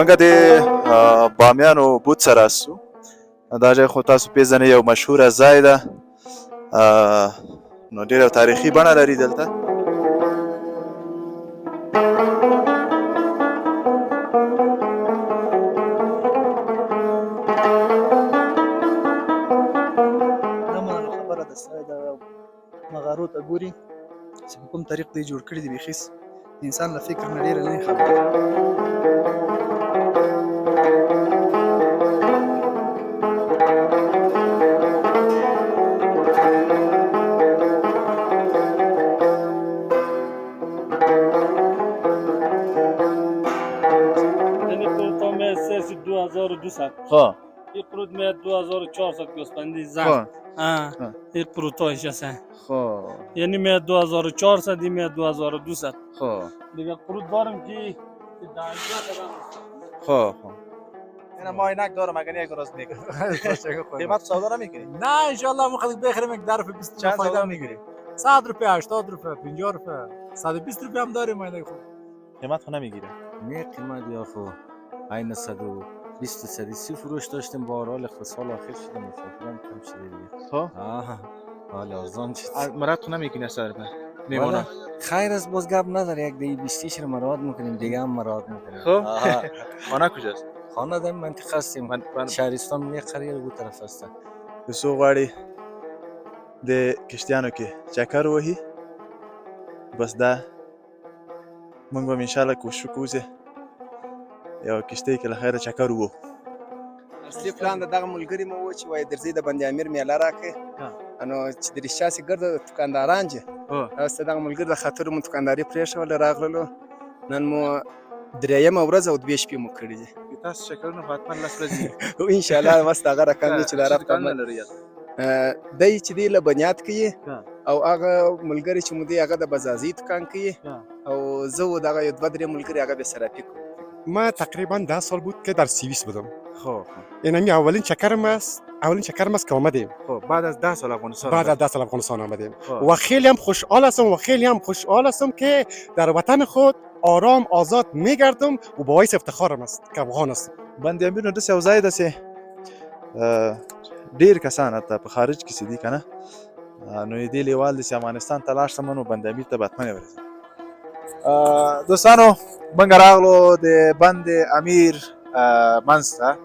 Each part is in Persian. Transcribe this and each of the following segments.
منګه د بامیانو بوت سره راسو. دا ځای خو تاسو پیژنئ، یو مشهوره ځای ده، نو ډېره تاریخي بڼه لري دلته. دا مننه خبره ده، سړی د مغارو ته ګوري چې په کوم طریق دی جوړ کړي دي، بیخي د انسان له فکر نه ډېره لرې خبره ده. سه 2200 خب این قروض میاد 2400 پیوسپندی زن. این قروض هاش هست. خب یعنی میاد 2400 این میاد 2200. خب دیگه قروض دارم که خب اینا ما اینک دارم، اگر یک درست میکنه قیمت سودا نمیکنی؟ نه انشالله مخدک بخریم یک ظرف 20 چند فایده سودا میگیری. 100 روپیه، 80 روپیه، 50 روپیه، 120 روپیه هم داریم. اینک خوب قیمت خو نمیگیره. نه قیمت یا خو عین 120 130 فروش داشتیم، بهرحال اقتصاد آخر شدیم، مفاهیم کم شده دیگه. خب حال ارزان شد. مراد خو نمیکنی اصلا میمونه. خیر است، باز گپ نداره، یک دی 20 رو مراد میکنیم، دیگه هم مراد میکنیم. خب خانه کجاست؟ خانه در منطقه هستیم، شهرستان یک قریه دو طرف هست. یسو غواړي د کشتیانو کې چکر وهي، بس دا موږ به انشاءالله کوشش وکړو چې یو کشتۍ کې له خیره چکر ووهو. اصلي پلان د دغه ملګري مو و چې وایي درځئ د بند امیر میله راکړئ، نو چې د رښتیا سې ګرده دکانداران چې اوس د دغه ملګري د خاطر مو دکانداري پرېښوله، راغللو نن مو درېیمه ورځ او 2 شپې مو کړي دي. تاسو چکرونه په حتما 10 ورځې انشاءالله بس د هغه رقم دی چې د رب دی چې دی له بنیاد کوي، او هغه ملګري چې مو دی هغه د بزازي دکان کوي، او زه و دغه یو 2-3 ملګري هغه به صرافي کوو. ما تقریبا 10 سال بود که در سوئیس بودم. خب اینمی اولین چکرم است که آمدیم. خب بعد از 10 سال افغانستان آمدیم و خیلی هم خوشحال هستم که در وطن خود آرام آزاد میگردم و باعث افتخارم است که افغان هستم. بند امیر نو داسې یو ځای ده چې ډېر کسان حتی په خارج کې چې دي که نه، نو دې لیوال دی چې افغانستان ته لاړ شم نو بند امیر ته به حتما ورځم. دوستانو موږ راغلو د بند امیر منځ ته.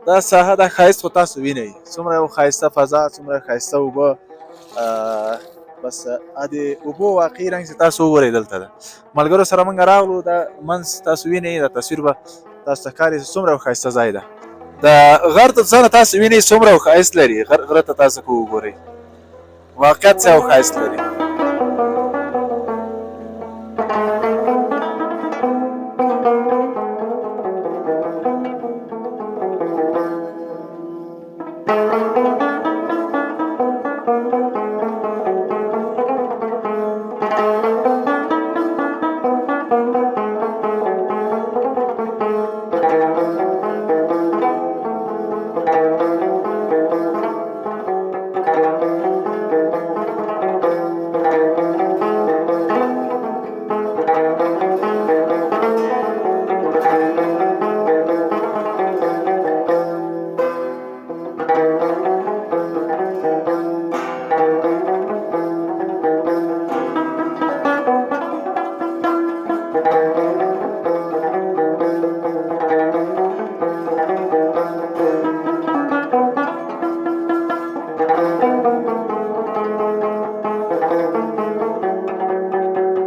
دا ساحه دا ښایست خو تاسو وینئ، څومره یو ښایسته فضا، څومره ښایسته اوبه، بس د اوبو واقعي رنګ چې تاسو وګورئ دلته ده. ملګرو سره موږ راغلو، دا منځ تاسو وینئ، دا تصویر به تاسو ته ښکاري چې څومره یو ښایسته ځای ده. د غر تر څنګه تاسو وینئ څومره یو ښایست لري، غره ته تاسو که وګورئ واقعیت څه یو ښایست لري.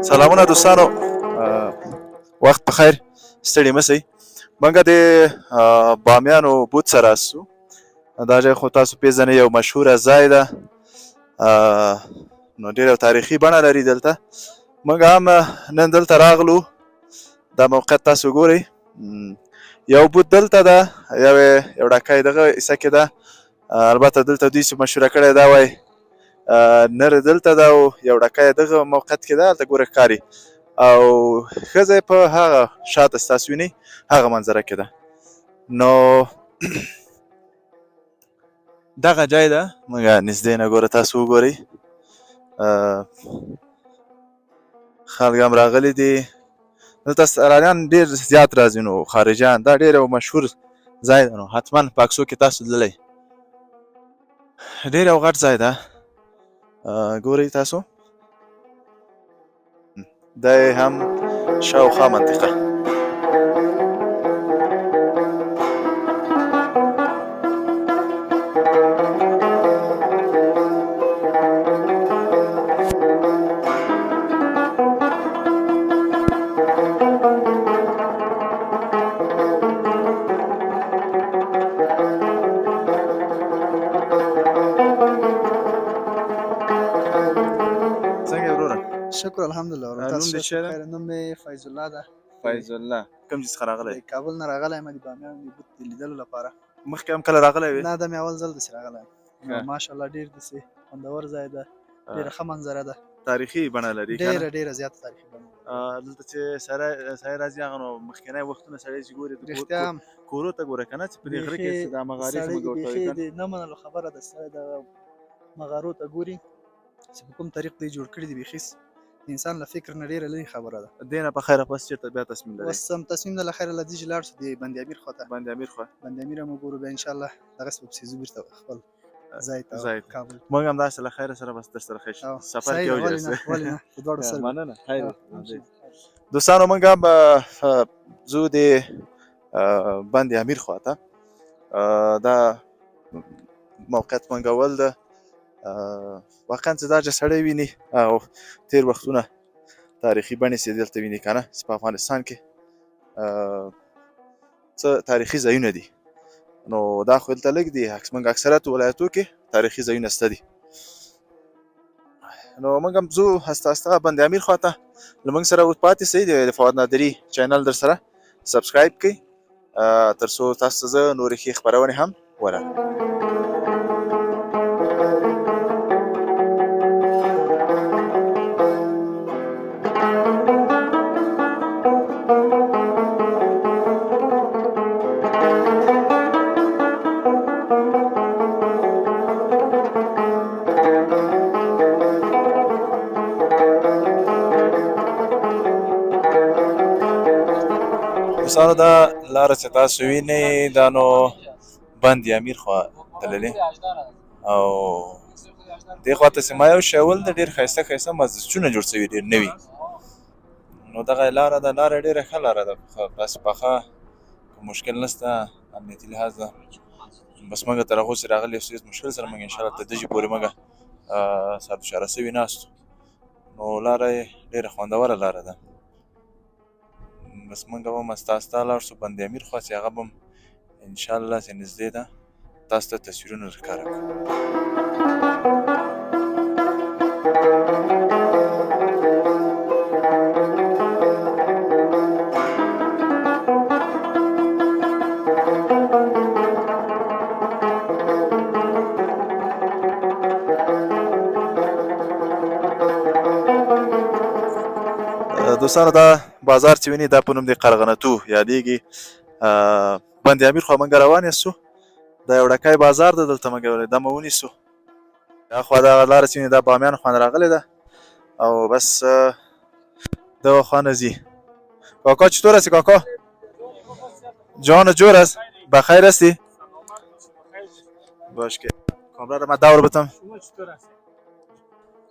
سلامونه دوستانو، وخت بخیر، ستړي مه شئ. موږ د بامیانو بوت سره راسو. دا ځای خو تاسو پیژنئ، یو مشهوره ځای ده، نو ډېر یو تاریخي بڼه لري دلته. موږ هم نن دلته راغلو. دا موقعیت تاسو ګورئ، یو بوت دلته ده، یو ډاکۍ دغه حصه کې ده. البته دلته دوی چې مشهوره کړې دا وایي نر دلته ده او یو ډاکۍ دغه موقعیت کې ده، هلته ګوره ښکاري، او ښځه په هغه شاته چې تاسو وینئ هغه منظره کې ده. نو دغه ځای ده، موږ نږدې نه ګوره تاسو وګورئ، خلک هم راغلي دي، دلته سیلانیان ډېر زیات راځي نو خارجیان دا ډېر یو مشهور ځای ده نو حتما په اکسو کې تاسو تللی ډېر یو غټ ځای ده ګورئ تاسو دا یې هم شاوخوا منطقه څنګه یې وروره شکر الحمدلله ورور نوم تاسو دې چیرې ده؟ خیر نوم مې فیض الله ده فیض الله کوم ځای څخه راغلی د کابل نه راغلی یم د بامیان د بوت د لیدلو لپاره مخکې هم کله راغلی وې نه دا مې اول ځل داسې راغلی یم ښه. نو ماشاءالله ډېر داسې خوندور ځای ده ډېره ښه منظره ده تاریخي بڼه لري که نه؟ ډېره زیاته تاریخي بڼه دلته چې سړی راځي هغه نو مخکینی وختونه سړی چې ګوري د رښتیا هم کورو ته ګوره که نه چې په دې غره کې بیخي دا مغارې سړی زموږ ورته بیخي وایي که د نه منلو خبره ده سړی د مغارو ته ګوري چې په کوم طریق دی جوړ کړي دي بیخي د انسان له فکر نه ډېره لرې خبره ده دې نه په خیره پس چېرته بیا تصمیم لري اوس هم تصمیم ده له خیره له دې چې لاړ شو د بند امیر خوا ته بند امیر خوا بند امیر هم وګورو بیا انشاءالله دغسې به پسې ځو بېرته خپل ځای ته ځای ته. کابل موږ هم داسې له خیره سره بس در سره ښه شي او سفر کې صحیح ده، ولې وجهسته نه ولې نه په دواړو سترګو مننه خیر او، دی. دوستانو موږ هم ځو د بند امیر خوا ته دا موقعیت منګول ده واقعا چې دا چې سړی ویني او تېر وختونه تاریخي بڼې چې دلته ویني که نه چې په افغانستان کې څه تاریخي ځایونه دي نو دا خو دلته لږ دي موږ اکثریت ولایتو کې تاریخي ځایونه شته دي نو موږ هم ځو هسته هسته بند امیر خوا ته له موږ سره پاتې سئ د فواد نادري چینل در سره سبسکرایب کړئ تر څو تاسو ته زه نورې ښې خپرونې هم ولرم دوستانو دا لاره چې تاسو وینئ دا نو بند امیر خوا تللې او دې خوا ته چې ما یو شی ولده ډېر ښایسته ښایسته مسجدونه جوړ سوي ډېر نوي نو دغه لاره ده لاره ډېره ښه لاره ده داسې پخه مشکل نشته امنیتي لحاظ ده بس موږ تر هغو چې راغلي یو څه مشکل سره موږ انشاءالله تر دجې پورې موږ سربشاره سوي ناستو نو لاره یې ډېره خوندوره لاره ده بس موږ به هم استه استه لاړ شو بند امیر خوا چې هغه به هم انشاءالله چې نږدې ده تاسو ته تصویرونه درښکاره کړو دوستانو دا بازار چې ویني دا په نوم د قرغنتو یادېږي بند امیر خوا موږ روان یاستو دا یو ډکی بازار ده دلته موږ دمه ونیسو دا خوا دغه لاره چې ویني دا بامیان خوا نه راغلې ده او بس دغه خوا نه ځي کاکا چطور هستی کاکا جان جور است بخیر هستی باش که کامرا رو من دور بتم شما چطور هستی؟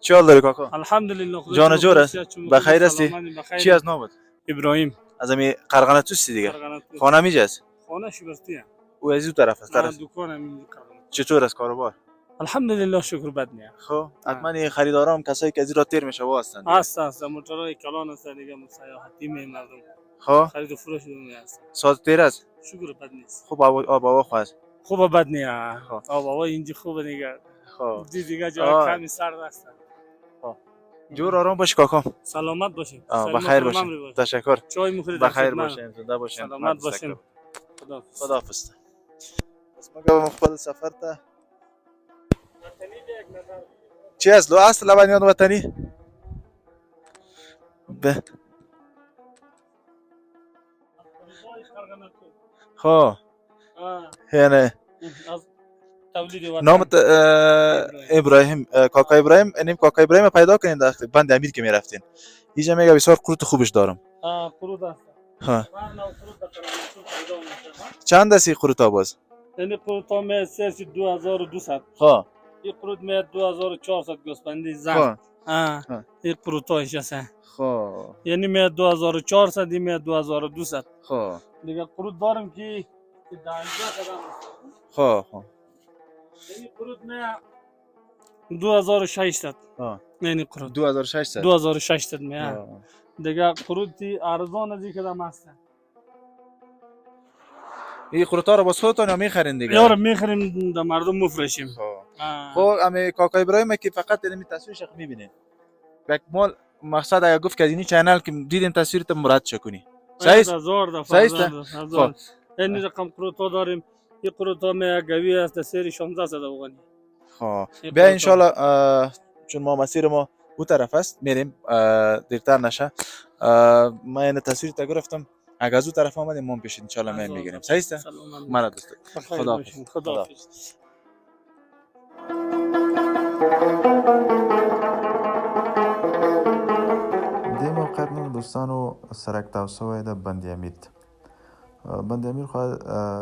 چی حال داری کاکا الحمدلله خدا جان جور است بخیر هستی بخیر. چی از نامت ابراهیم از امی قرغنه توستی دیگه قرغنت. خانه میجاست خانه شبرتی هم او از این طرف است طرف دکانم قرغنت. چطور است کاروبار الحمدلله شکر بد نیست خب حتما این خریدارام کسایی که از این را تیر میشه واسطن هست موتورهای کلان هست دیگه سیاحتی می مردم خب خرید و فروش دومی هست ساعت تیر است شکر بد نیست خب آب هوا خواست خوبه بد نیست آب هوا اینجا خوبه دیگه خب دیگه جای کمی سرد است جور آرام باش کاکا سلامت باشین بخیر باشین تشکر چای مخورید بخیر باشین زنده باشین سلامت باشین خداحافظ بس ما قبل خپل سفر ته چی از لو اصل لبنیان وطنی به خب یعنی تولید وطن نامت ابراهیم کاکا ابراهیم. اینم کاکا ابراهیم پیدا کنین در بند امیر که میرفتین. اینجا میگه بسیار قروت خوبش دارم. قروت است. ها هر نوع قروت در کرانشور پیدا میشه. چند است این قروت باز؟ این قروت ها می 2200. ها این قروت می 2400 گوسفندی ها زن. ها. این قروت هایش است. ها یعنی می 2400 دی می 2200. ها دیگه قروت دارم که 12 قدم. ها ها. یعنی قروت می 2600. ها یعنی قروت 2600. 2600 می. دیگه قروتی ارزان از این کدام است. این قروت ها رو باز خودتون یا میخرین دیگه؟ یارو میخریم در مردم مفرشیم. خب امی کاکا ابراهیم که فقط اینمی تصویرش میبینین. یک مال مقصد اگه گفت که از این چینل که دیدین تصویرت مراد شکنی. صحیح است؟ صحیح. این رقم قروت ها داریم. این قروت ها می گوی است سری 1600 افغانی. خب بیا ان شاء الله چون ما مسیر ما اون طرف است میریم دیرتر نشه. ما این تصویر تا گرفتم اگه از اون طرف آمدیم ما پیش ان شاء الله میگیریم. صحیح است؟ مرا دوست. خدا دی موقعیت من دوستانو سرک تاو سوی ده بند امیر ده. بند امیر خو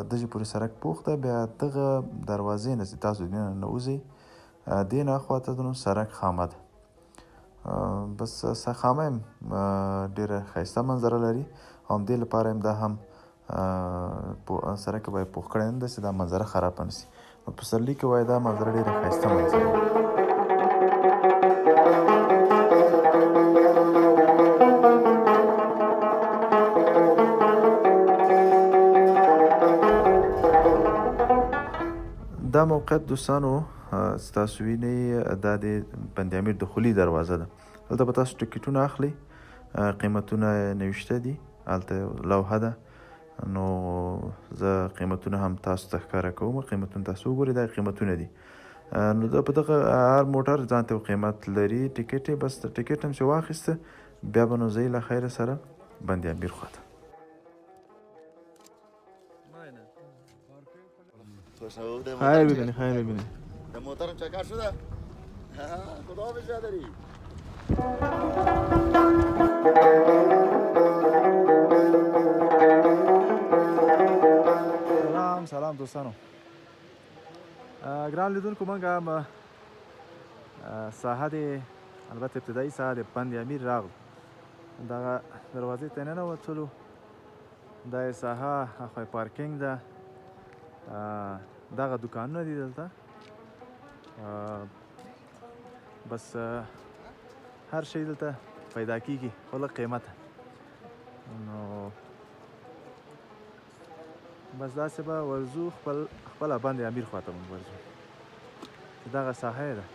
دجی پوری سرک پوخته بیا دغه دروازې نه چې تاسو دینه نوځي دین اخواته دنو سرک خامه ده. بس خامه هم ډیره ښایسته منظره لري. هم دې لپاره هم دا هم سرک باید پوخ کړی نه ده چې دا منظره خراب نه شي. په پسرلي کې وایي دا منظره ډیره ښایسته منظره ده. دا موقعیت دوستانو ستاسو وینئ دا د بند امیر دخولي دروازه ده. دلته به تاسو ټکټونه اخلئ. قیمتونه نوشته دي هلته لوحه ده. نو زه قیمتونه هم تاسو ته ښکاره کوم. قیمتونه تاسو وګورئ دا قیمتونه دي. نو دا په دغه هر موټر ځان ته قیمت لري. ټکټ یې بس ټکټ هم چې واخیسته بیا به نو ځئ له خیره سره بند امیر خواته. خیر ببینی خیر ببینی. موترم چکر شده؟ خدا بشه داری. سلام دوستانو. ګران لیدونکو موږ هم ساحه د البته ابتدایي ساحه د بند امیر راغلو. دغه دروازې ته ننوتلو. دا یې ساحه هخوا پارکینګ ده. دغه دوکانونه دي دلته. بس هر شی دلته پیدا کیږي خو لږ قیمته. نو بس داسې به ورځو خپله بند امیر خواته مونږ ورځو چې دغه ساحه یې ده.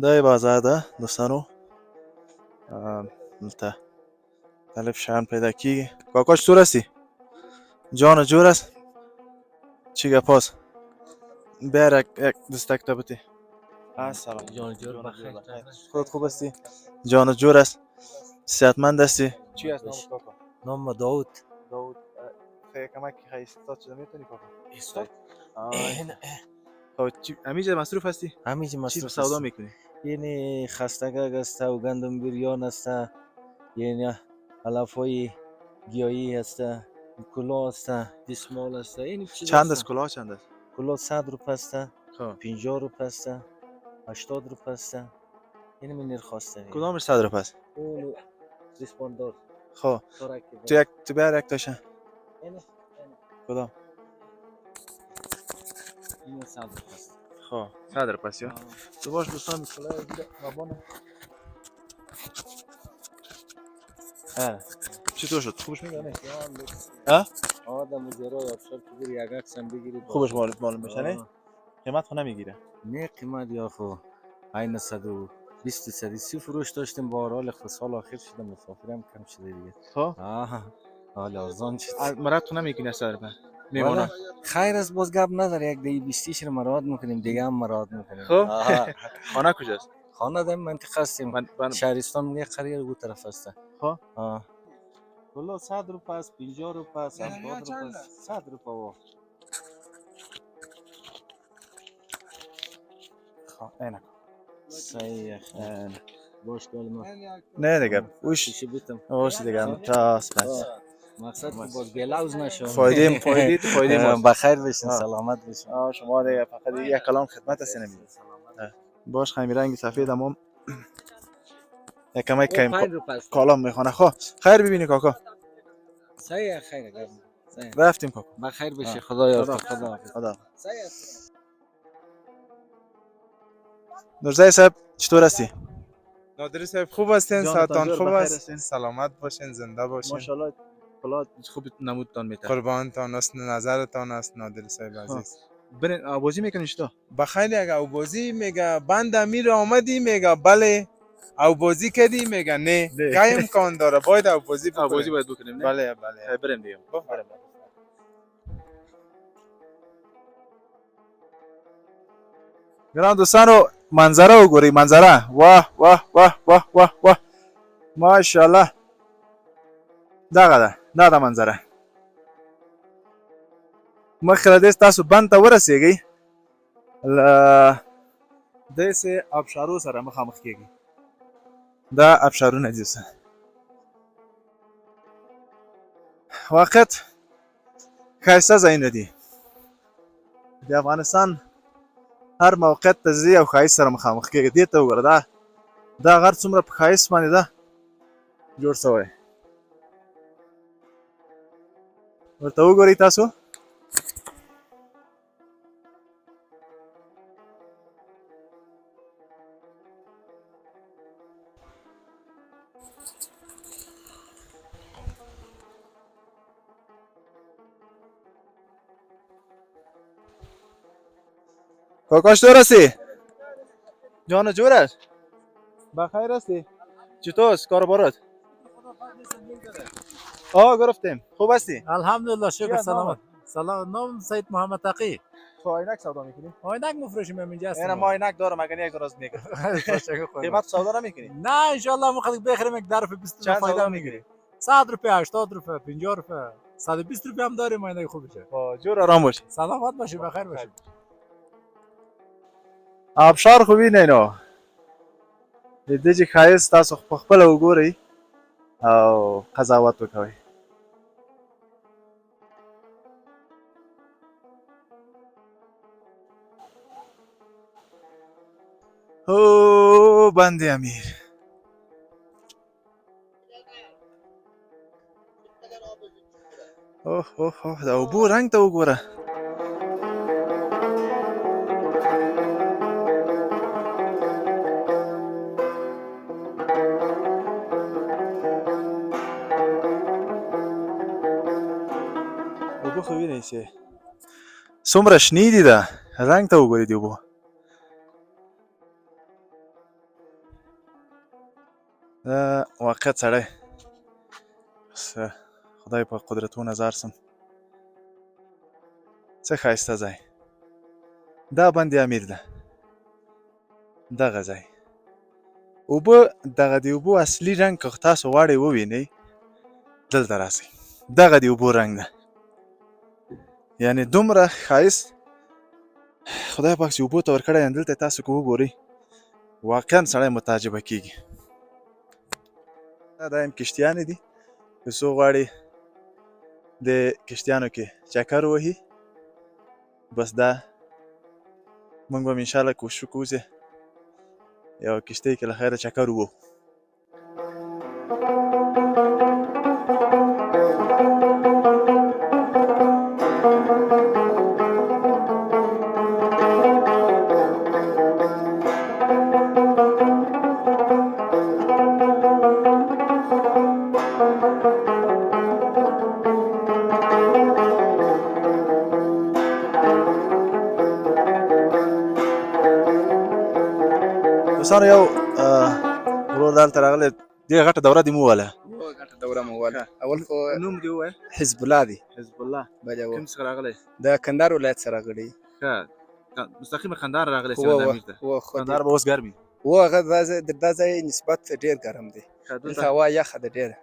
دا یې بازار ده دوستانو. دلته مختلف شیان پیدا کیږي. کاکا چطور هستی؟ جان جور است؟ چی گپ هست؟ بیا یک دستک تبتی. سلام جان جور بخیر. خودت خوب هستی؟ جان جور است؟ صحتمند هستی؟ چی هست نامت کاکا؟ نام داود. داود. خیلی کمکی خیلی استاد شده میتونی کاکا؟ استاد؟ خب همیشه مصروف هستی؟ همیشه مصروف هستی. چی سودا میکنی؟ یعنی خستگاه است و گندم بریان است. یعنی علفای گیاهی است. کلاه است. دستمال است. یعنی چند است کلاه چند است؟ کلاه 100 روپیه است. 50 روپیه است. 80 روپیه است. یعنی من نرخواسته. کدامش 100 روپیه است؟ اون دستمالدار. خب تو بیا یک تاشه. کدام؟ این 100 روپیه است. خب 100 روپیه است. تو باش دوستان کلاه بابانه. چطور شد؟ خوبش میگه؟ آدم زیرا افسر که بری یک عکسم بگیری خوبش معلوم بشه نه؟ قیمت خو نمیگیره؟ نه قیمت یا خو عین 120 130 فروش داشتیم با حال اقتصال آخر شده مسافرم کم شده دیگه. خب حالا ارزان شد. مراد تو نمیکنی از طرف میمونه. خیر است باز گپ نداره. یک دی 20 رو مراد میکنیم دیگه هم مراد میکنیم. خب خانه کجاست؟ خانه در منطقه هستیم. شهرستان یه قریه رو طرف است. خب کلو 100 روپه است، 50 روپه است، 70 روپه است، 100 روپه و خب اینک صحیح خیر باش کل ما نه دیگه اوش چی بیتم اوش دیگه تاس بس مقصد که باز بلاوز نشو فایده ما بخیر بشین سلامت بشین شما دیگه فقط یک کلام خدمت هستین نمیدید باش خیلی رنگ سفید اما یکم کم کلام میخونه خب خیر ببینی کاکا صحیح خیر رفتیم کاکا بخیر بشی خدا یارت خدا نورزای صاحب چطور هستی؟ نادری صاحب خوب هستین؟ جانتان ساعتان جور خوب بخیر است؟ هستین؟ سلامت باشین، زنده باشین. ماشاءالله پلات خوب نمودتان میده. قربانتان است، نظرتان است نادری صاحب عزیز. برین آوازی میکنیش تو؟ بخیلی اگه آوازی میگه بند امیر آمدی میگه بله. آوازی کردی میگه نه. گاهی امکان داره باید آوازی بکنیم. آوازی باید بکنیم نه؟ بله بله. بریم دیگه. گران دوستانو منظره وګورئ منظره واه واه واه واه واه واه ماشاءالله دغه ده منظره مخکې له دې تاسو بند ته ورسیږئ له داسې ابشارو سره مخامخ کیږئ دا ابشارونه دي واقعیت ښایسته ځایونه دي د افغانستان هر موقعیت ته ځي او ښایست سره مخامخ کېږي دې ته وګوره دا غر څومره په ښایست باندې ده جوړ شوی ورته وګورئ تاسو کاکا چطور هستی؟ جان جور است؟ بخیر هستی؟ چطور است کار بارت؟ گرفتیم خوب هستی؟ الحمدلله شکر سلامت سلام نام سید محمد تقی تو عینک سودا میکنی؟ عینک مفروشیم اینجا هستیم ما عینک دارم اگر یک درست میکنم قیمت سودا نمیکنی؟ نه ان شاء الله مخاطب بخریم یک ظرف 20 چند فایده سودا میگیری 100 روپیه 80 روپیه 50 روپیه 120 روپیه هم داریم عینک خوبشه جور آرام باشی سلامت باشی بخیر باشی آبشار خوبی نه نو د دې چې ښایست تاسو په خپله وګورئ او قضاوت وکوئ او بند امیر اوه د اوبو رنګ ته وګوره اوبه خو وینئ چې څومره شنې دي ده رنګ ته وګورئ د اوبو دا واقعیت سړی خدای په قدرتونو نظر سم څه ښایسته ځای دا بند امیر ده دغه ځای اوبه دغه د اوبو اصلي رنګ که تاسو غواړئ ووینئ دلته راسئ دغه د اوبو رنګ ده یعنی دومره ښایست خدای پاک چې اوبو ته ورکړی یم دلته تاسو که وګورئ واقعا سړی متعجبه کیږي دا هم کشتیانې دي که څوک غواړي د کشتیانو کې چکر ووهي بس دا موږ به انشاءالله کوشش وکړو چې یو کشتۍ کې له خیره چکر ووهو دوستانو یو ورور دلته راغلی ډېره غټه دوره دې مو ووهله غټه دوره مو ووهله اول خو نوم دې ووایه حزب الله دی حزب الله بله کوم څخه راغلی د کندهار ولایت څخه راغلی ښه مستقیمه کندهار راغلی سید امیر ته کندهار به اوس ګرم وي هغه دا ځای نسبت ډېر ګرم دی دلته هوا یخه ده ډېره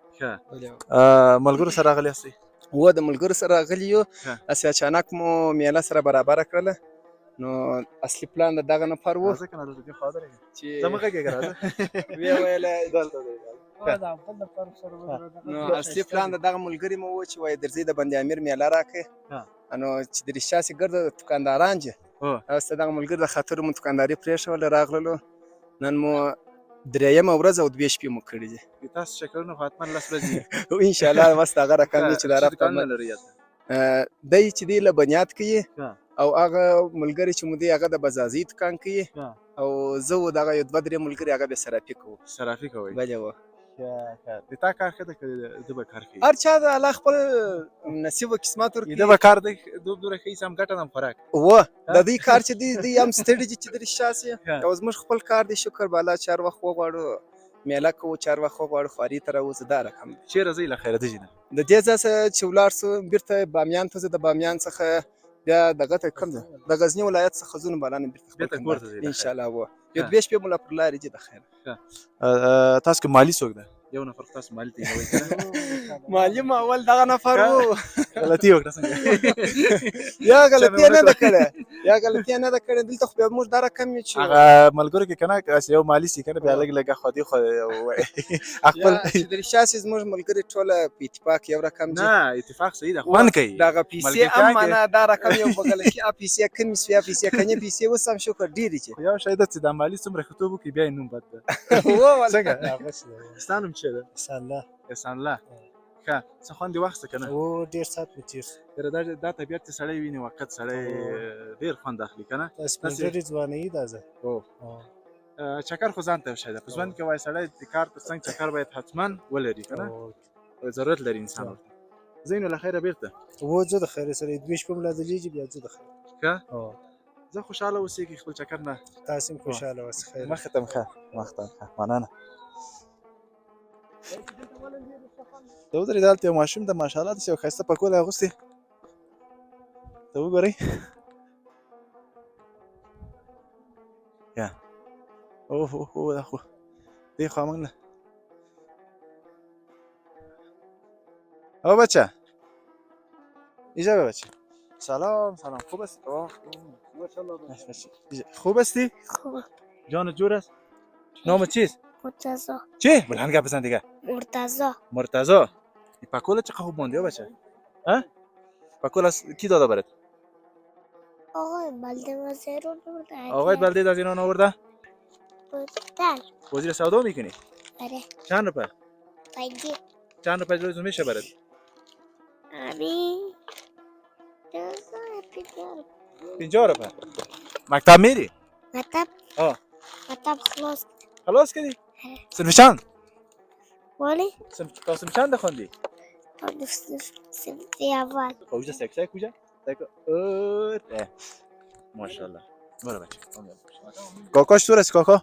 ملګرو سره راغلی یاستئ؟ و د ملګرو سره راغلي یو هسې اچانک مو میله سره برابره کړله نو اصلي پلان د دغه نفر و راځه کنه دلته دې خوا درېږه چې زه مه غږېږه راځه ویې ویله دلته دی نو اصلي پلان د دغه ملګري مو و چې وایي درځئ د بند امیر میله راکړئ نو چې د رښتیا سې ګرده دکانداران چې اوس دغه ملګري د خاطرو مو دکانداري پرېښوله راغللو نن مو درېیمه ورځ او 2 شپې مو کړي دي تاسو چکرونه خو حتما 10 ورځې انشاءالله مست هغه رقم دی چې دا رقم دی چې دی له بنیاد کوي او هغه ملګري چې مو دی هغه د بزازي دکان کوي او زه و دغه یو 2-3 ملګري هغه بیا صرافي کوو صرافي کوئ بلې و د تا کار ښه ده که ده به کار کوي هر چا د الله خپل نصیب و قسمت ورکوي ده به کار دی دومره ښه سم ګټه هم خوراک و د دوی کار چې دی هم ستړي دي چې د رښتیا سې او زموږ خپل کار دی شکر به الله چې هر وخت وغواړو میله کوو چې هر وخت وغواړو خواري ته راوځو دا رقم دی چېرې ځئ له خیره دجې نه د دې ځای څخه چې ولاړ سو بېرته بامیان ته ځو د بامیان څخه بیا دغه ته کوم دی د غزني ولایت څخه ځو نو بلانه بېرته خپل کندهار انشاءالله و یو 2 شپې مو لا پر لارې دي د خیره تاسو که مالي څوک ده یو نفر تاسو مالي ته یې کنه مالي ما اول دغه نفر و غلطي وکړه څنګه یا غلطي نه ده کړې دلته خو بیا موږ دا رقم یو چې هغه ملګرو کې کنه که یو مالي سي کنه بیا لږ لږه خودي خو خپل چې د رښتیا سې زموږ ملګري ټوله په اتفاق یو رقم دي نه اتفاق صحیح ده خوند کوي دغه پیسې هم معنا دا رقم یو بغل کې پیسې کمې سوې پیسې کنې پیسې اوس هم شکر ډېرې چې یو شی ده چې د مالي څومره ښه توب وکړي بیا یې نوم بد ده څنګه ستا نوم څه ده احسان الله ښه څه خوند دې واخیسته که نه او ډېر ساعت مې تېر یاره دا طبیعت چې سړی ویني وقت سړی ډېر خوند اخلي که نه دا سپینږیري ځواني ده زه چکر خو ځان ته یو شی ده په ژوند کې وایي سړی د کار تر څنګ چکر باید حتما ولري که نه ضرورت لري انسان ورته ځئ نو له خیره بېرته و ځو د خیره سره 2 شپې مو لا دلیږي بیا ځو د خیره ښه زه خوشحاله اوسېږي خپل چکر نه تاسې هم خوشحاله اوسئ خیر مخې ته هم ښه مخ ته هم ښه مننه ته ودرې دلته یو ماشوم ده ماشاءالله داسې یو ښایسته پکول یې اغوستې ته وګورئ یا اوه دا خو دې خوا موږ نه او بچه اینجا به بچه سلام خوب هستی؟ خوب هستی؟ خوبه جان جور است؟ نام چیست؟ مرتضی چی؟ بلند گپ بزن دیگه مرتضی این پکول چقدر خوب مونده بچه؟ ها؟ پکول از کی داده برات؟ آقای بلده از ایران آورده آقای بلده از ایران آورده؟ بله وزیر سودا میکنی؟ بله چند روپه؟ 5 چند روپه روز میشه برات؟ امین 50 روپه مکتب میری؟ مکتب خلاص کردی؟ صنف چند؟ ولی؟ صنف چند خوندی؟ صنف اول کجا سکسای کجا؟ ماشاءالله برو بچه کاکا چطور است کاکا؟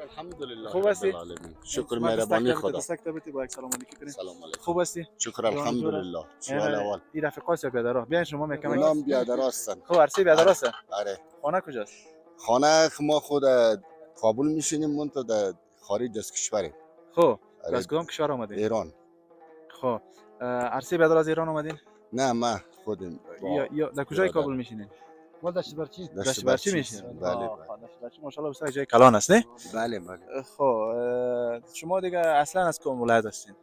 الحمدلله خوب هستی؟ شکر مهربانی خدا سلام علیکم سلام علیکم خوب هستی؟ شکر الحمدلله سوال اول این رفیقاست یا بیادرها؟ بیاین شما میکم اونام بیادر هستن خب عرصه بیادر هستن؟ آره خانه کجاست؟ خانه ما خود کابل میشینیم منتها در خارج از کشوریم خب از کدام کشور آمدین؟ ایران خب عرصه بیادر از ایران آمدین؟ نه ما خودم یا در کجای کابل میشینین؟ ما دشت برچی میشینین؟ بله دشت برچی ماشاءالله بسیار جای کلان است نه؟ بله بله خب شما دیگه اصلا از کدام ولایت هستین؟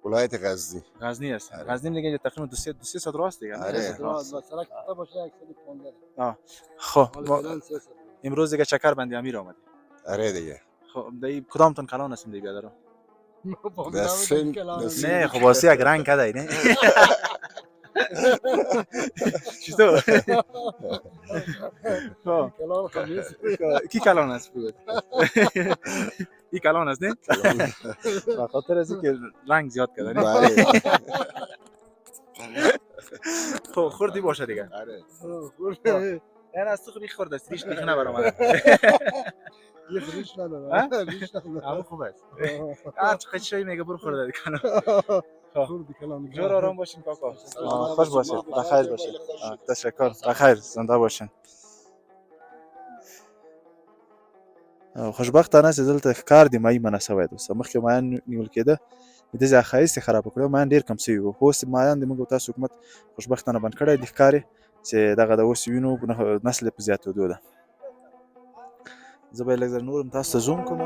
ولایت غزنی غزنی هست غزنی دیگه اینجا تقریبا 2-3 ساعت راست دیگه آره خب امروز دیگه چکر بندی امیر آمدیم آره دیگه خب دیگه کدامتون کلان هستین دیگه بیادرها؟ نه خب واسه یک رنگ کدای نه چطور؟ کی کلان است بگو این کلان است نه؟ به خاطر از اینکه رنگ زیاد کرده نه؟ خب خوردی باشه دیگه آره یعنی از تو خیلی خورده است ریش دیگه نبر آمده ریش نداره همون خوب است هر چقدر شایی میگه برو خورده دیگه جور آرام باشین کاکا خوش باشید بخیر باشید تشکر بخیر زنده باشین خوشبختانه چې دلته ښکار د مای مناسبه دوسته مخکې مایان نیول کېده د خایست خراب کړو ما ډیر کم سوی وو اوس ما د موږ تاسو حکومت خوشبختانه بند کړی د ښکاری چې دغه د اوس وینو نسل په زیاتېدو ده زه به لږ نورم تاسو ته زوم کوم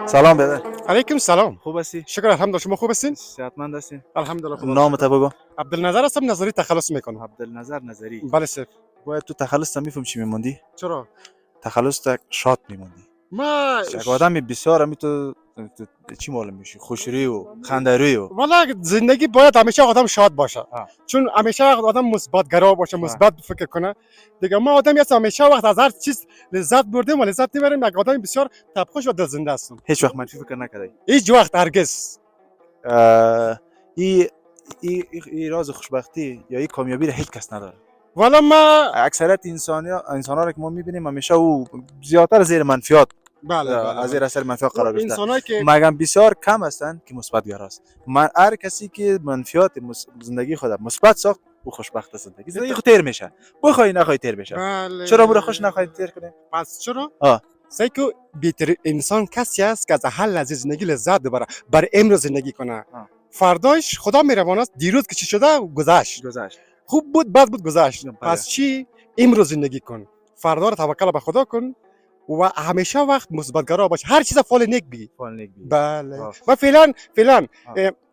سلام برادر. علیکم سلام. خوب هستی؟ شکر الحمدلله. شما خوب هستین؟ صحتمند هستین؟ الحمدلله خوب. نامت بگو. عبدالنظر هستم، نظری تخلص میکنم. عبدالنظر نظری. بله سیف. باید تو تخلص میفهم چی میموندی؟ چرا؟ تخلص تا شاد میموندی. ما یک آدم بسیار همی تو چی معلوم میشی؟ خوشروی و خنده‌روی و والا زندگی باید همیشه آدم شاد باشه. چون همیشه آدم مثبت گرا باشه، مثبت فکر کنه. دیگه ما آدمی هستیم همیشه وقت از هر چیز لذت بردیم و لذت میبریم. یک آدم بسیار تبخوش و دلزنده هستم. هیچ وقت منفی فکر نکردی؟ هیچ وقت هرگز. این راز خوشبختی یا این کامیابی را هیچ کس نداره. والا ما اکثریت انسان‌ها را که ما می‌بینیم همیشه او زیادتر زیر منفیات از زیر اثر منفیات قرار گرفته. مگر بسیار کم هستند که مثبت گراست. هر کسی که منفیات زندگی خود مثبت ساخت او خوشبخت است. زندگی خود تیر میشه. بخوای نخوای تیر بشه. چرا برو خوش نخوای تیر کنی؟ پس چرا؟ سیکو بیتر انسان کسی است که از حل از زندگی لذت ببره، بر امروز زندگی کنه. فرداش خدا مهربان است. دیروز که چی شده گذشت. خوب بود بد بود گذشت. پس چی؟ امروز زندگی کن. فردا رو توکل به خدا کن و همیشه وقت مثبت‌گرا باش. هر چیز فال نیک بگی. بله. و فعلا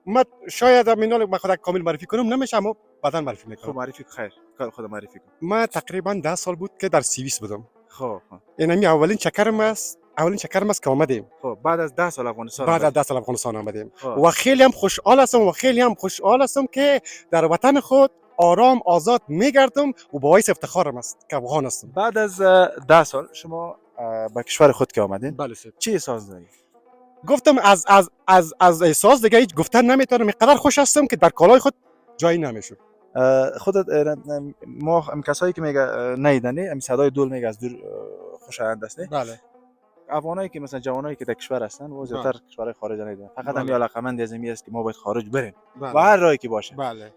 ما شاید مینال ما خود کامل معرفی کنم نمیشه، اما بعداً معرفی میکنم. خب معرفی خیر. کار خود معرفی کن. ما تقریبا 10 سال بود که در سوئیس بودم. خب اینمی اولین چکرم است که آمدیم. خب بعد از 10 سال افغانستان آمدیم. و خیلی هم خوشحال هستم که در وطن خود آرام آزاد میگردم و باعث افتخارم است که افغان هستم. بعد از 10 سال شما به کشور خود که آمدین، بله چی احساس داری؟ گفتم از احساس دیگه هیچ گفتن نمیتونم. اینقدر خوش هستم که در کالای خود جایی نمیشد. خودت ما کسایی که میگه نیدنی ام صدای دول میگه از دور خوشایند است. بله. افغانایی که مثلا جوانایی که در کشور هستن و زیاتر کشورهای خارج نیدن. فقط هم علاقمند از این است که ما باید خارج بریم. و هر راهی که باشه. بله.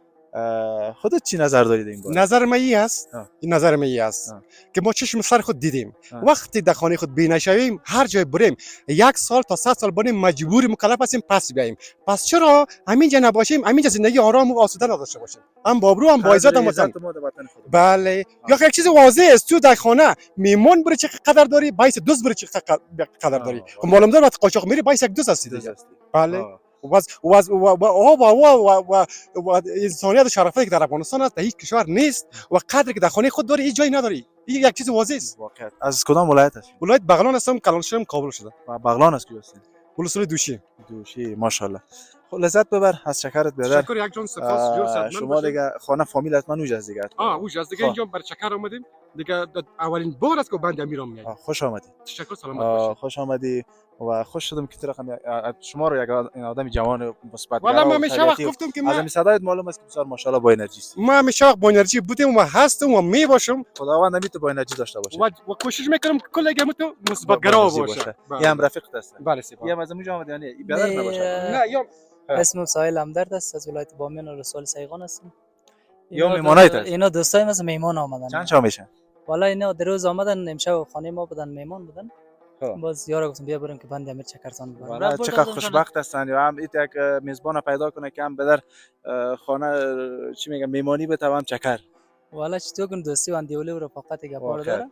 خودت چی نظر دارید این باره؟ نظر من این است که ما چشم سر خود دیدیم. وقتی در خانه خود بینشویم هر جای بریم 1 سال تا 100 سال بریم مجبور مکلف هستیم پس بیاییم. پس چرا همینجا نباشیم؟ همینجا زندگی آرام و آسوده نداشته باشیم؟ هم بابرو هم با عزت هم وطن. بله. یا یک چیز واضح است، تو در خانه میمون بری چه قدر داری، باعث دوست بری چه قدر داری. خب معلوم داره وقت قاچاق میری باعث یک دوست هستی دیگه. بله. و انسانیت و شرافتی که در افغانستان است در هیچ کشور نیست و قدری که در خانه خود داری هیچ جایی نداری. این یک چیز واضح است. واقعا. از کدام ولایت هستی؟ ولایت بغلان هستم. کلان شدم کابل شدم. بغلان از کجا هستی؟ ولسوالی دوشی. ماشاءالله. خب لذت ببر از شکرت برادر. شکر یک جان سپاس. جور شما دیگه خانه فامیل حتما اوج از دیگه. اوج از دیگه اینجا بر شکر اومدیم. دیگه اولین بار است که بند امیرام میاد. خوش آمدی. تشکر سلامت باشید. خوش آمدی و خوش شدم که رقم شما رو یک آدم جوان مثبت. والا ما همیشه وقت گفتم که از این صدایت معلوم است که بسیار ماشاءالله با انرژی هستی. ما همیشه وقت با انرژی بودیم و هستم و می باشم. خداوند همیشه با انرژی داشته باشه. و کوشش میکنم که کل گمو تو مثبت گرا باشه. یه هم رفیق هست. بله سپاس. یه هم از اونجا آمده یعنی برادر نباشه. نه یا اسمم سایل همدرد است، از ولایت بامیان و رسول سیغان هستم. یا میمونایت هست؟ اینا دوستای مثل میمون آمدن. چند شب میشن؟ والا اینا در روز آمدن امشب خانه ما بودن، میمون بودن. باز یارو گفتم بیا بریم که بند امیر چکرتان ببرم. والا چقدر خوشبخت هستن یا هم یک میزبان پیدا کنه که هم بدر خانه چی میگم میمانی بتوام چکر. والا چطور کن دوستی و اندیولی و رفاقتی گپار داره.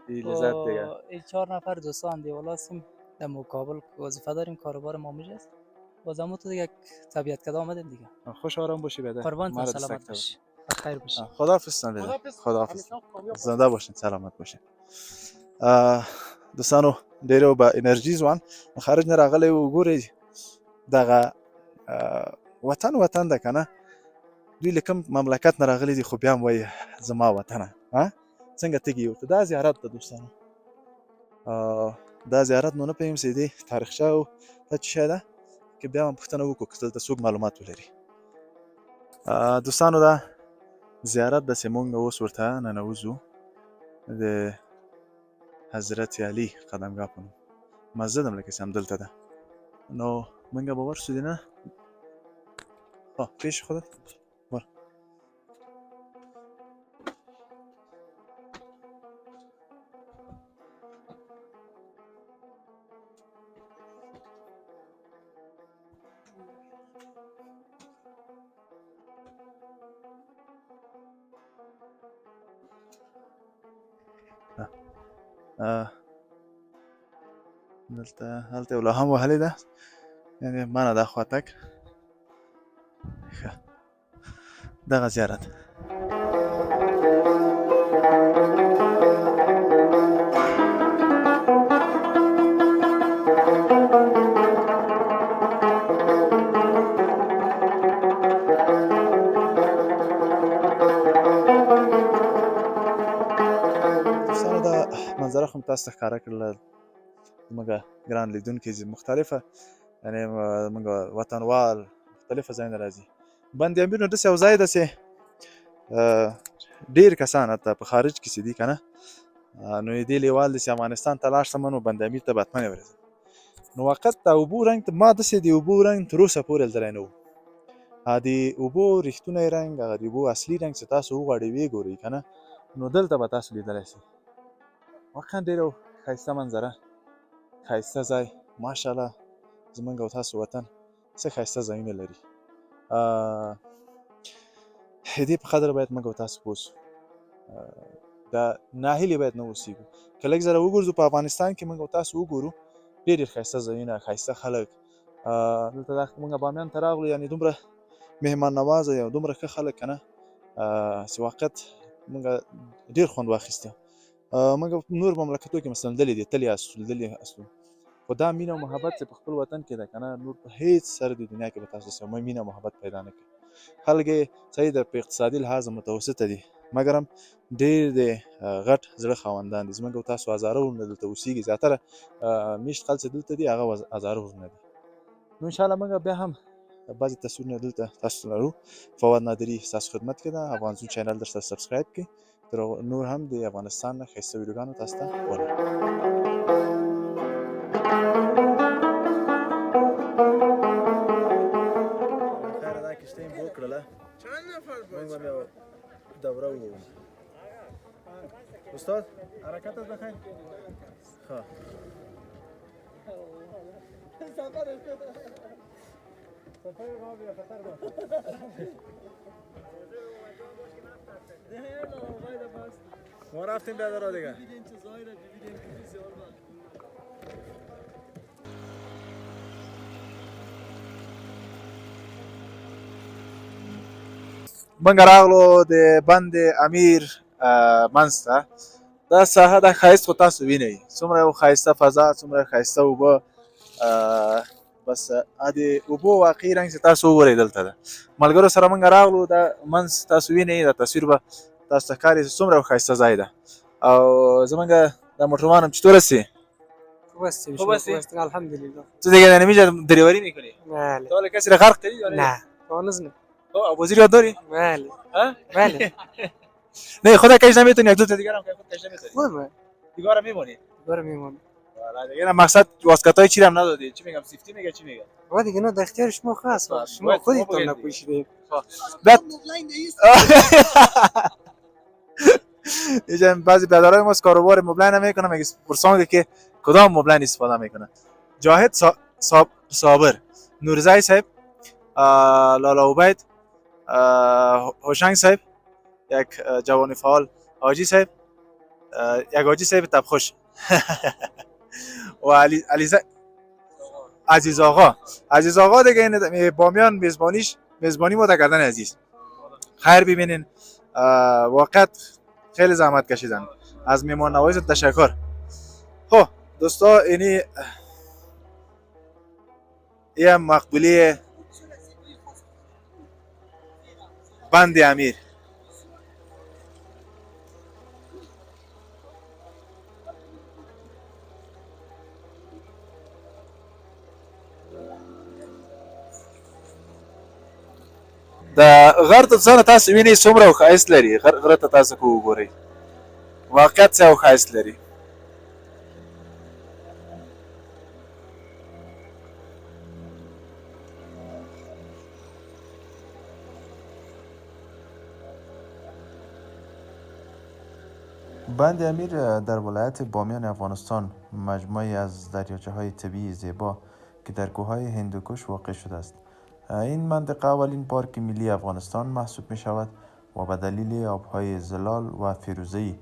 این لذت دیگه. این 4 نفر دوستا اندیولا هستیم. در مقابل وظیفه داریم، کاروبار ما است. بازم تو دیگه طبیعت کدا آمدیم دیگه. خوش آرام باشی بعد. قربان سلامت باشی. خیر باشی. خداحافظ. خداحافظ. زنده باشین، سلامت باشین. دوستانو ډېر با انرژي ځوان خارج نه راغلی و ګورئ دغه وطن ده که نه دوی له کوم مملکت نه راغلي دي خو بیا هم وایي زما وطنه څنګه تږي ورته دا زیارت ده دوستانو دا زیارت نو نه پوهېږم چې دې تاریخچه او دا څه شی ده که بیا هم پوښتنه وکړو که دلته څوک معلومات ولري دوستانو دا زیارت ده چې مونږ اوس ورته ننوځو د حضرت علي قدمګاه په نوم مسجد هم لکه چې همدلته ده نو مونږ به ورسو دی نه پیش خودت بر دلته یو لا هم وهلې ده یعنې ما نه دا خوا تګ ښه دغه زیارت دوستانو دا منظره خو مو تاسو ته ښکاره کړله زموږ ګران لیدونکي مختلفه یعنې زموږ وطنوال مختلفه ځایونه راځي بند امیر نو داسې یو ځای ده چې ډېر کسان حتی په خارج کې چې دي که نه نو یې دې لیوال دی چې افغانستان ته لاړ شم نو بند امیر ته به حتما ورځم نو واقعت د اوبو رنګ ما داسې د اوبو رنګ تر اوسه پورې لیدلی نه و د اوبو رښتونی رنګ هغه د اوبو اصلي رنګ چې تاسو وغواړئ ویې ګورئ که نه نو دلته به تاسو لیدلی شئ واقعا ډېر ښایسته منظره ښایسته ځای ماشاءالله زموږ او تاسو وطن څه ښایسته ځایونه لري دې په قدر باید موږ او تاسو پوه سو دا ناهیلې باید نه اوسېږو که لږ ځله وګرځو په افغانستان کې موږ او تاسو وګورو ډېر ډېر ښایسته ځایونه ښایسته خلک دلته دا موږ بامیان ته راغلو یعنې دومره مهمان نوازه یا دومره ښه خلک که نه چې واقعیت موږ ډېر خوند واخیسته موږ نور مملکتو کې مثلا لیدلي دي تل یې لیدلي اسو خو دا مینه او محبت چې په خپل وطن کې ده که نه نور په هیڅ سره د دنیا کې به تاسو سره مینه او محبت پیدا نه کوي خلک یې صحیح ده په اقتصادي لحاظ متوسطه دي مګر هم ډېر د غټ زړه خاوندان دي زموږ او تاسو هزاره ورونه دلته اوسېږي زیاتره میشت خلک چې دلته دي هغه هزاره ورونه دي نو انشاءالله موږ بیا هم بعضې تصویرونه دلته تاسو لرو فواد نادري ستاسو خدمت کې ده افغان زون چینل درته سبسکرایب کړئ تر نور هم د افغانستان نه ښایسته ویډیوګانو تاسو ته ولرو خیره دا کښتۍ مو وکړله موږ به بیا دوره ووهو استاد حرکتت بخیر ښه ما رفتیم بیاد را دیگه موږ راغلو د بند امیر منځ ته دا ساحه د ښایست خو تاسو وینئ څومره یو ښایسته فضا څومره ښایسته اوبه بس د اوبو واقعي رنګ چې تاسو وګورئ دلته ده ملګرو سره موږ راغلو دا منځ تاسو وینئ دا تصویر به تاسو ته ښکاري چې څومره یو ښایسته ځای ده او زموږ دا موټروان هم چطور هستی؟ خوب هستیم خوب هستی؟ الحمدلله تو دیگه در نمیجا دریوری میکنی؟ بله تو حالا کسی را غرق کردی؟ نه هنوز نه ابوزیر یاد داری؟ بله ها؟ بله نه خدا کش نمیتونی یک دو تا دیگر هم خود کش نمیتونی خودمه دیگه میمونی؟ دیگه میمونی والا دیگه مقصد واسکتای چی هم ندادی چی میگم سیفتی میگه چی میگه و دیگه نه در اختیار شما خاص شما خودتون نپوشیدید بعد اینجا بعضی پدرای ما کاروبار مبلای نمیکنه میگه پرسان که کدام مبلای استفاده میکنه جاهد صابر نورزای صاحب لالا عبید هوشنگ صاحب یک جوان فعال حاجی صاحب یک حاجی صاحب تبخوش و عزیز آقا دیگه این بامیان میزبانی ما تا کردن عزیز خیر ببینین واقعا خیلی زحمت کشیدن از مهمان نوازی تشکر. خب دوستا اینی یه مقبولی بند امیر. د غر ته ځان تاسو وینئ څومره ښایست لري. غره ته تاسو که وګورئ واقعیت څه ښایست لري. بند امیر در ولایت بامیان افغانستان مجموعی از دریاچه‌های طبیعی زیبا که در کوههای هندوکش واقع شده است. این منطقه اولین پارک ملی افغانستان محسوب می شود و به دلیل آبهای زلال و فیروزه‌ای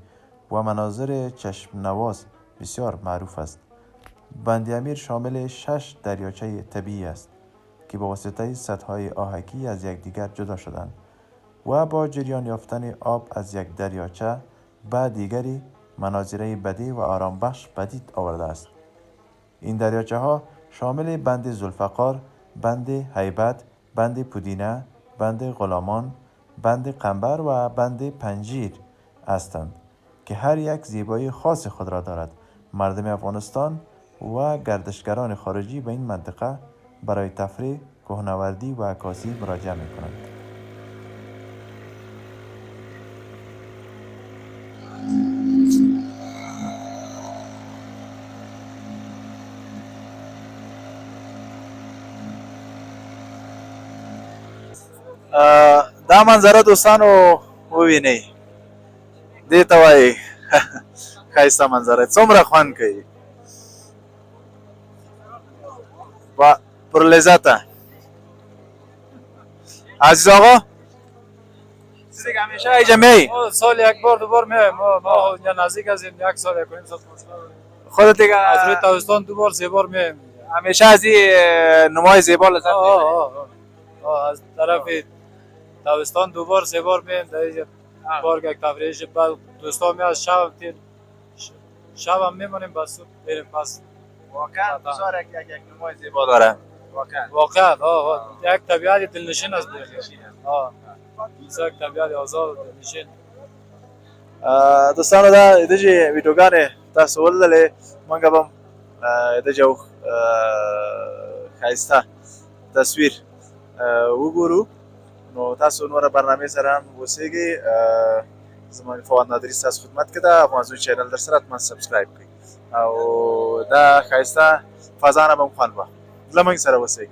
و مناظر چشم نواز بسیار معروف است. بند امیر شامل 6 دریاچه طبیعی است که به واسطه سدهای آهکی از یکدیگر جدا شدند و با جریان یافتن آب از یک دریاچه به دیگری مناظره بدیع و آرامبخش پدید آورده است. این دریاچه ها شامل بند ذوالفقار، بند هیبت، بند پودینه، بند غلامان، بند قنبر و بند پنجیر هستند که هر یک زیبایی خاص خود را دارد. مردم افغانستان و گردشگران خارجی به این منطقه برای تفریح، کوهنوردی و عکاسی مراجعه می کنند. دا منظره دوستانو ووینئ دې ته وایي ښایسته منظره څومره خوند کوي و پر لذته. عزیز آقا چیزی که همیشه اینجا میایی؟ سال یک بار دو بار میایم. ما اینجا نزدیک هستیم. یک سال یک و نیم سال خودت دیگه از روی تابستان دو بار سه بار میایم. همیشه از این نمای زیبا لذت از طرف تابستان دو بار سه بار میایم. در اینجا پارک یک تفریحش بعد دوستان میاد شب هم میمونیم بس بریم پس. واقعا بسیار یک نمای زیبا داره. واقعا یک طبیعت دلنشین است. یک طبیعت آزاد دلنشین. دوستانو دا دجی ویډیوګانې تاسو ولولې مونږ به دجو ښایسته تصویر وګورو. نو تاسو نور برنامه سره هم اوسئ. زما فواد نادری ستاسو خدمت کې ده. افغانزون چینل در سره حتما سبسکرایب کړئ او دا ښایسته فضا نه به مو خوند واخلو. له موږ سره اوسئ.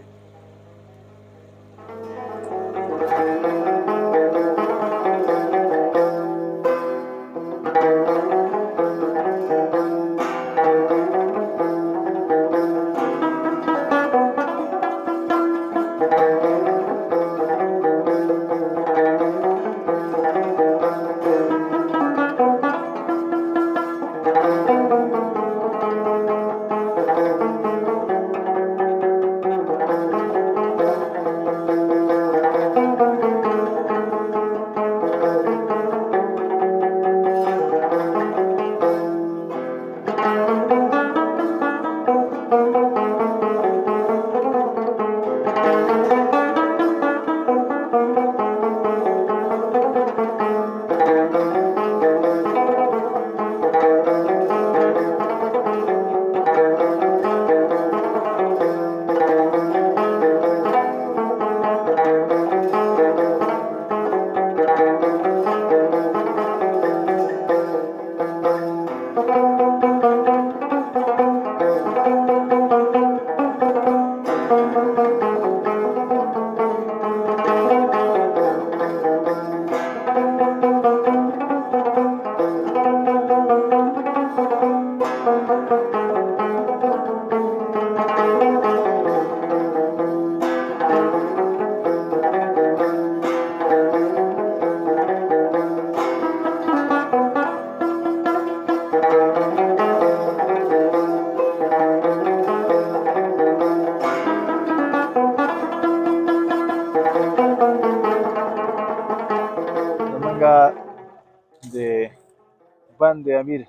بند امیر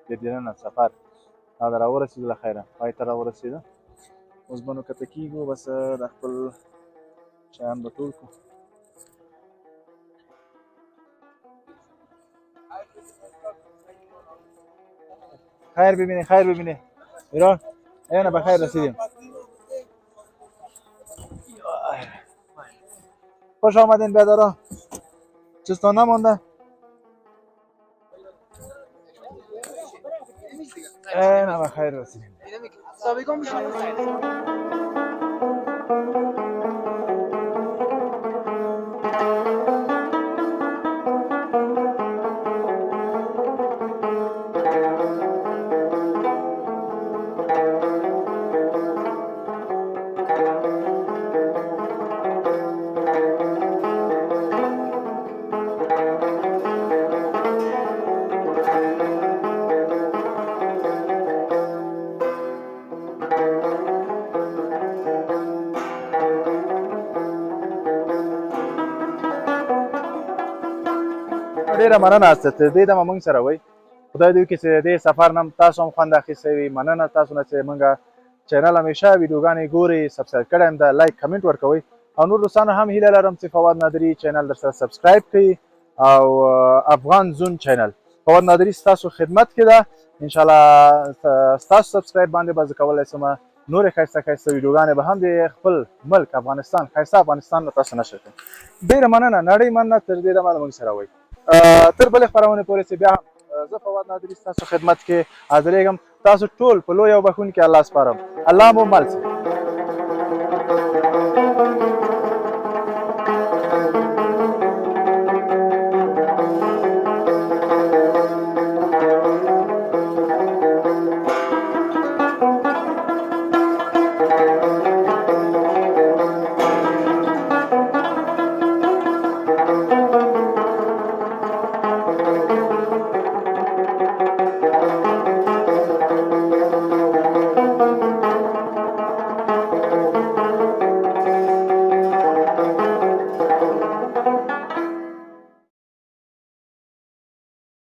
د دننه سفر دا راورسېدو له خیره پای ته راورسېده. اوس به نو کته کېږو بس د خپل شیان به ټول کړو. خیر ببینی خیر ببینی ایران اینه به خیر رسیدیم. خوش آمدین بیادارا. چیزتان نمانده؟ اینه به خیر رسیدیم. ډېره مننه چې تر دې دمه موږ سره وئ. خدای دې وکړي چې د دې سفر نه تاسو هم خوند اخیستی وي. مننه تاسو نه چې موږ چینل همیشه ویډیوګانې ګورئ، سبسکرایب کړی یم ده، لایک کمنټ ورکوئ او نور دوستانو هم هیله لرم چې فواد نادري چینل درسره سبسکرایب کړئ او افغان زون چینل فواد نادري ستاسو خدمت کې ده. انشاءالله ستاسو سبسکرایب باندې به زه کولی شم نورې ښایسته ښایسته ویډیوګانې به هم د خپل ملک افغانستان ښایسته افغانستان له تاسو نشر کړم. ډېره مننه، نړۍ مننه تر دې دمه موږ سره وئ. تر بلې خپرونې پورې چې بیا زه فواد نادري ستاسو خدمت کې حاضرېږم. تاسو ټول په لوی او بښونکي الله سپارم. الله مو مل شه.